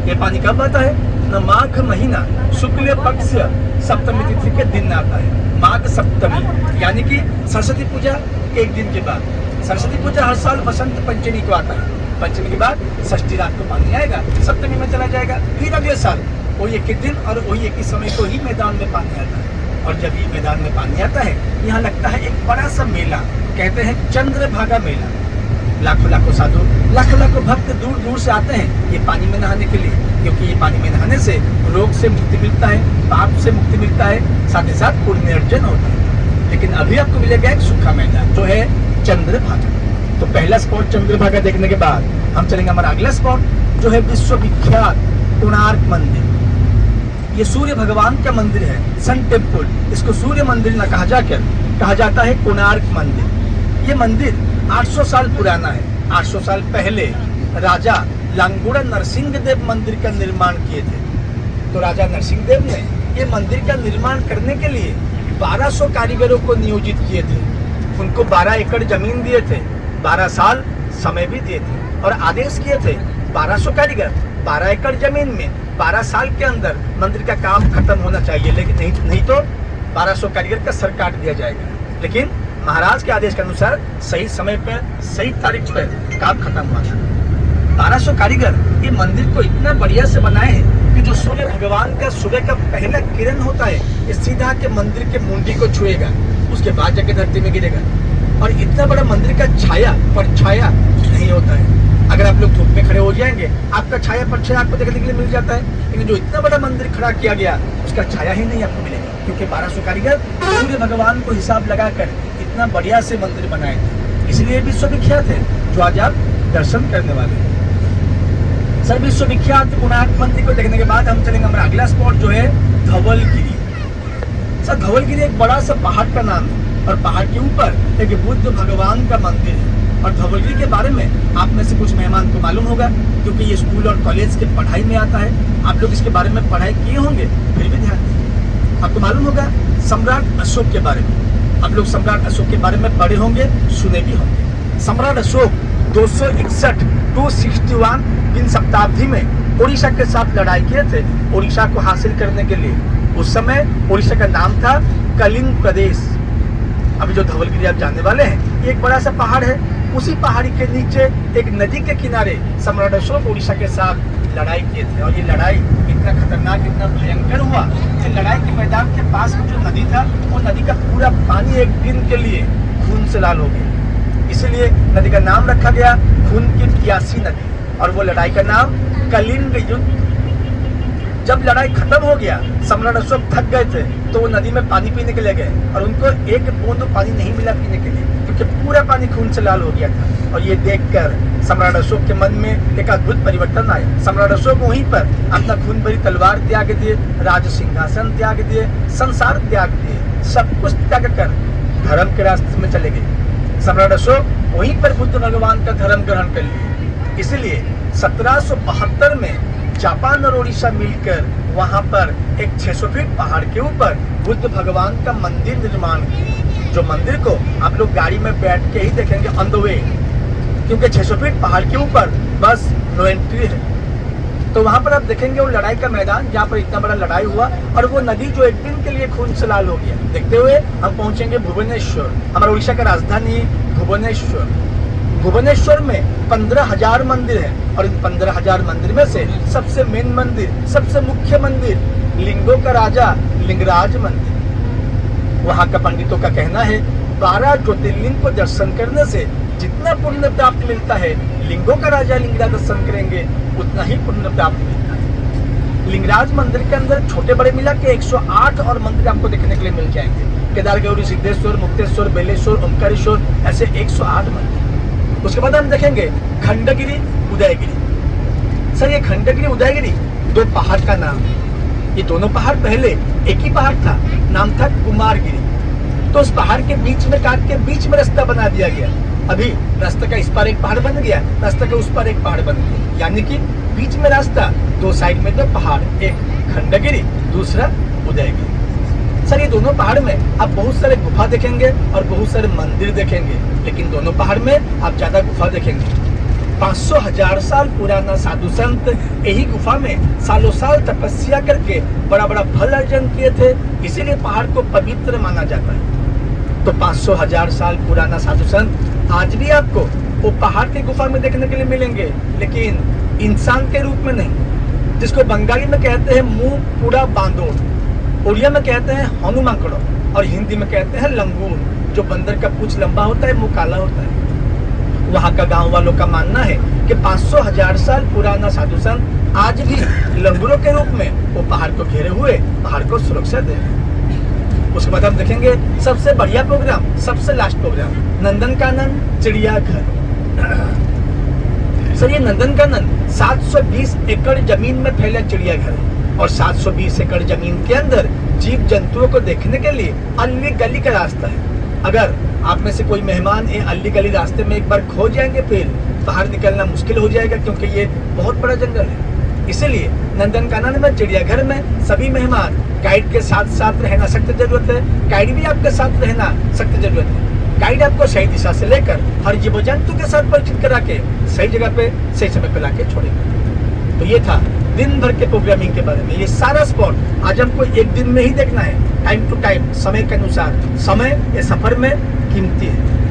ये पानी कब आता है? न माघ महीना शुक्ल पक्ष सप्तमी तिथि के दिन आता है, माघ सप्तमी, यानी कि सरस्वती पूजा के एक दिन के बाद। सरस्वती पूजा हर साल बसंत पंचमी को आता है, पंचमी के बाद षष्ठी रात को पानी आएगा, सप्तमी में चला जाएगा, फिर अगले साल वही एक ही दिन और वही एक ही समय को ही मैदान में पानी आता है। और जब ये मैदान में पानी आता है, यहाँ लगता है एक बड़ा सा मेला, कहते हैं चंद्रभागा मेला। लाखों लाखों साधु, लाखों लाखों भक्त दूर दूर से आते हैं ये पानी में नहाने के लिए, क्योंकि ये पानी में नहाने से रोग से मुक्ति मिलता है, पाप से मुक्ति मिलता है, साथ ही साथ पुण्य अर्जन होता है। लेकिन अभी आपको मिलेगा एक सूखा मैदान जो है चंद्रभागा। तो पहला स्पॉट चंद्रभागा देखने के बाद हम चलेंगे हमारा अगला स्पॉट जो है विश्वविख्यात कोणार्क मंदिर। ये सूर्य भगवान का मंदिर है, सन टेम्पल। इसको सूर्य मंदिर न कहा जाता है कोणार्क मंदिर। ये मंदिर 800 साल पुराना है। 800 साल पहले राजा लांगुड़ा नरसिंह देव मंदिर का निर्माण किए थे। तो राजा नरसिंह देव ने ये मंदिर का निर्माण करने के लिए 1200 कारीगरों को नियोजित किए थे। उनको 12 एकड़ जमीन दिए थे, 12 साल समय भी दिए थे और आदेश किए थे 1200 कारीगर 12 एकड़ जमीन में 12 साल के अंदर मंदिर का काम खत्म होना चाहिए, लेकिन नहीं तो 1200 कारीगर का सर काट दिया जाएगा। लेकिन महाराज के आदेश के अनुसार सही समय पर सही तारीख पर काम खत्म हुआ था। 1200 कारीगर ये मंदिर को इतना बढ़िया से बनाए हैं कि जो सूर्य भगवान का सुबह का पहला किरण होता है ये सीधा के मंदिर के मुंडी को छुएगा, उसके बाद जाके धरती में गिरेगा। और इतना बड़ा मंदिर का छाया परछाया नहीं होता है। अगर आप लोग धूप में खड़े हो जाएंगे आपका छाया परछाया आपको देखने के लिए मिल जाता है, लेकिन जो इतना बड़ा मंदिर खड़ा किया गया उसका छाया ही नहीं आपको मिलेगा, क्योंकि 1200 कारीगर सूर्य भगवान को हिसाब लगाकर इतना बढ़िया से मंदिर बनाए थे। इसलिए विश्वविख्यात है, जो आज आप दर्शन करने वाले हैं। सर विश्वविख्यात कोणार्क मंदिर को देखने के बाद हम चलेंगे हमारा अगला स्पॉट जो है धवलगिरी। सर धवलगिरी एक बड़ा सा पहाड़ का नाम है और पहाड़ के ऊपर एक बुद्ध भगवान का मंदिर है। और धवलगिरी के बारे में आप में से कुछ मेहमान को मालूम होगा, क्योंकि ये स्कूल और कॉलेज के पढ़ाई में आता है। आप लोग इसके बारे में पढ़ाई किए होंगे, फिर भी ध्यान दें। आपको मालूम होगा सम्राट अशोक के बारे में, आप लोग सम्राट अशोक के बारे में पढ़े होंगे, सुने भी होंगे। सम्राट अशोक 261 बिन शताब्दी में उड़ीसा के साथ लड़ाई किए थे, उड़ीसा को हासिल करने के लिए। उस समय उड़ीसा का नाम था कलिंग प्रदेश। अभी जो धवलगिरी आप जानने वाले हैं ये एक बड़ा सा पहाड़ है, उसी पहाड़ी के नीचे एक नदी के किनारे सम्राट अशोक उड़ीसा के साथ लड़ाई किए थे। और ये लड़ाई इतना खतरनाक, इतना भयंकर हुआ कि लड़ाई के मैदान के पास में जो नदी था वो नदी का पूरा पानी एक दिन के लिए खून से लाल हो गया। इसीलिए नदी का नाम रखा गया खून की प्यासी नदी, और वो लड़ाई का नाम कलिंग युद्ध। जब लड़ाई खत्म हो गया, सम्राट अशोक थक गए थे, तो वो नदी में पानी पीने के लिए गए और उनको एक बूंद पानी नहीं मिला पीने के लिए, क्योंकि पूरा पानी खून से लाल हो गया था। और ये देखकर सम्राट अशोक के मन में एक अद्भुत परिवर्तन आया। सम्राट अशोक वहीं पर अपना खून भरी तलवार त्याग दिए, राज सिंहासन त्याग दिए, संसार त्याग दिए, सब कुछ त्याग कर धर्म के रास्ते में चले गए। सम्राट अशोक वहीं पर बुद्ध भगवान का धर्म ग्रहण कर लिए। इसलिए 1772 में जापान और उड़ीसा मिलकर वहां पर एक 600 फीट पहाड़ के ऊपर बुद्ध भगवान का मंदिर निर्माण किया, जो मंदिर को आप लोग गाड़ी में बैठ के ही देखेंगे ऑन द वे, क्योंकि 600 फीट पहाड़ के ऊपर बस नो एंट्री है। तो वहां पर आप देखेंगे वो लड़ाई का मैदान जहाँ पर इतना बड़ा लड़ाई हुआ, और वो नदी जो एक दिन के लिए खून से लाल हो गया। देखते हुए हम पहुंचेंगे भुवनेश्वर, हमारा उड़ीसा का राजधानी भुवनेश्वर। भुवनेश्वर में 15,000 मंदिर है, और इन 15,000 मंदिर में से सबसे मेन मंदिर, सबसे मुख्य मंदिर लिंगों का राजा लिंगराज मंदिर। वहाँ का पंडितों का कहना है 12 ज्योतिर्लिंग को दर्शन करने से जितना पुण्य प्राप्त मिलता है, लिंगों का राजा लिंगराज दर्शन करेंगे उतना ही पुण्य प्राप्त मिलता है। लिंगराज मंदिर के अंदर छोटे बड़े मिला के 108 और मंदिर आपको देखने के लिए मिल जाएंगे। केदार गौरी, सिद्धेश्वर, मुक्तेश्वर, बेलेश्वर, ओमकारेश्वर, ऐसे 108 मंदिर। उसके बाद हम देखेंगे खंडगिरी, उदयगिरी। सर ये खंडगिरी उदयगिरी दो पहाड़ का नाम है। ये दोनों पहाड़ पहले एक ही पहाड़ था, नाम था कुमारगिरी। तो उस पहाड़ के बीच में काट के बीच में रास्ता बना दिया गया। अभी रास्ते का इस पार एक पहाड़ बन गया, रास्ते के उस पार एक पहाड़ बन गया, यानी कि बीच में रास्ता, दो साइड में दो पहाड़, एक खंडगिरी, दूसरा उदयगिरी। सर ये दोनों पहाड़ में आप बहुत सारे गुफा देखेंगे और बहुत सारे मंदिर देखेंगे, लेकिन दोनों पहाड़ में आप ज्यादा गुफा देखेंगे। 500,000 साल पुराना साधु संत यही गुफा में सालों साल तपस्या करके बड़ा बड़ा फल अर्जन किए थे, इसीलिए पहाड़ को पवित्र माना जाता है। तो 500,000 साल पुराना साधु संत आज भी आपको वो पहाड़ की गुफा में देखने के लिए मिलेंगे, लेकिन इंसान के रूप में नहीं, जिसको बंगाली में कहते हैं मुंह पूरा बांदोड़, उड़िया में कहते हैं हनुमाकड़ो और हिंदी में कहते हैं लंगूर, जो बंदर का पूंछ लंबा होता है, मुंह काला होता है। वहाँ का गांव वालों का मानना है कि 500,000 साल पुराना साधु संत आज भी लंगूरों के रूप में वो पहाड़ को घेरे हुए पहाड़ को सुरक्षा दे रहे हैं। उसके बाद हम देखेंगे सबसे बढ़िया प्रोग्राम, सबसे लास्ट प्रोग्राम, नंदनकानन चिड़ियाघर। सर ये नंदनकानन 720 एकड़ जमीन में फैला चिड़ियाघर है और 720 एकड़ जमीन के अंदर जीव जंतुओं को देखने के लिए अली गली का रास्ता है। अगर आप में से कोई मेहमान ये अली गली रास्ते में एक बार खो जाएंगे, फिर बाहर निकलना मुश्किल हो जाएगा, क्योंकि ये बहुत बड़ा जंगल है। इसीलिए नंदनकानन में चिड़ियाघर में सभी मेहमान गाइड के साथ साथ रहना सख्त जरूरत है। गाइड भी आपके साथ रहना सख्त जरूरत है। गाइड आपको सही दिशा से लेकर हर जीव जंतु के साथ परिचित करा के सही जगह पे सही समय पे लाके छोड़ेगा। तो ये था दिन भर के प्रोग्रामिंग के बारे में। ये सारा स्पॉट आज हमको एक दिन में ही देखना है, टाइम टू टाइम, समय के अनुसार। समय ये सफर में कीमती है।